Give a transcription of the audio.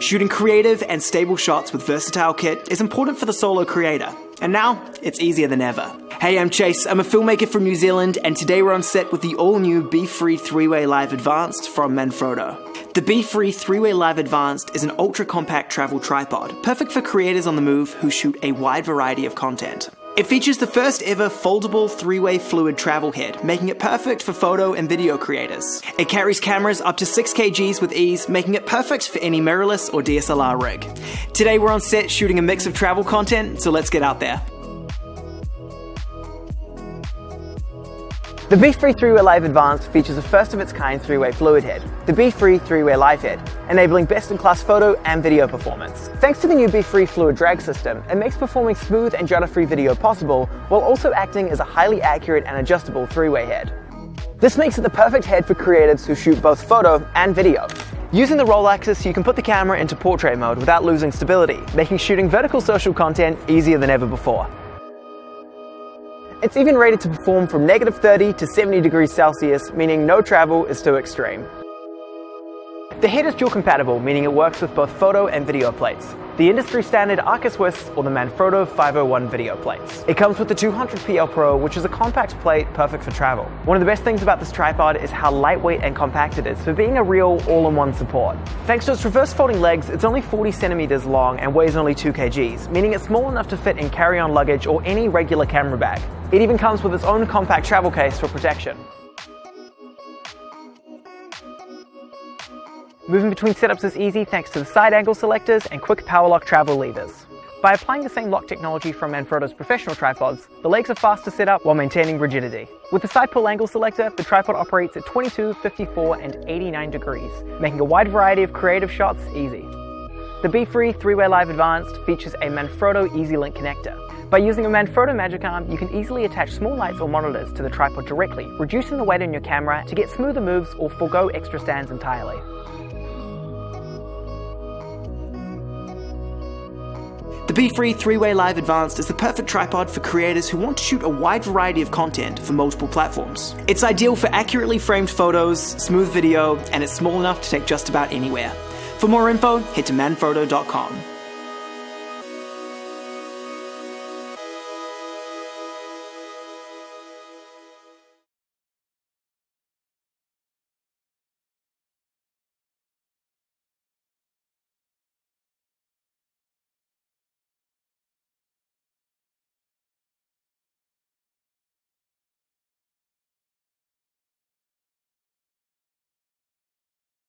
Shooting creative and stable shots with Versatile Kit is important for the solo creator, and now it's easier than ever. Hey, I'm Chase, I'm a filmmaker from New Zealand, and today we're on set with the all-new Befree 3-Way Live Advanced from Manfrotto. The Befree 3-Way Live Advanced is an ultra-compact travel tripod, perfect for creators on the move who shoot a wide variety of content. It features the first ever foldable 3-way fluid travel head, making it perfect for photo and video creators. It carries cameras up to 6 kgs with ease, making it perfect for any mirrorless or DSLR rig. Today we're on set shooting a mix of travel content, so let's get out there. The Befree 3-Way Live Advanced features a first-of-its-kind 3-way fluid head, the Befree 3-Way Live Head, enabling best-in-class photo and video performance. Thanks to the new Befree fluid drag system, it makes performing smooth and judder-free video possible, while also acting as a highly accurate and adjustable 3-way head. This makes it the perfect head for creatives who shoot both photo and video. Using the roll axis, you can put the camera into portrait mode without losing stability, making shooting vertical social content easier than ever before. It's even rated to perform from -30 to 70 degrees Celsius, meaning no travel is too extreme. The head is dual compatible, meaning it works with both photo and video plates. The industry standard Arca Swiss or the Manfrotto 501 video plates. It comes with the 200PL Pro, which is a compact plate perfect for travel. One of the best things about this tripod is how lightweight and compact it is for being a real all-in-one support. Thanks to its reverse folding legs, it's only 40 centimeters long and weighs only 2 kgs, meaning it's small enough to fit in carry-on luggage or any regular camera bag. It even comes with its own compact travel case for protection. Moving between setups is easy thanks to the side angle selectors and quick power lock travel levers. By applying the same lock technology from Manfrotto's professional tripods, the legs are fast to set up while maintaining rigidity. With the side pull angle selector, the tripod operates at 22, 54 and 89 degrees, making a wide variety of creative shots easy. The Befree 3-Way Live Advanced features a Manfrotto EasyLink connector. By using a Manfrotto Magic Arm, you can easily attach small lights or monitors to the tripod directly, reducing the weight on your camera to get smoother moves or forego extra stands entirely. The Befree 3-Way Live Advanced is the perfect tripod for creators who want to shoot a wide variety of content for multiple platforms. It's ideal for accurately framed photos, smooth video, and it's small enough to take just about anywhere. For more info, head to manfrotto.com.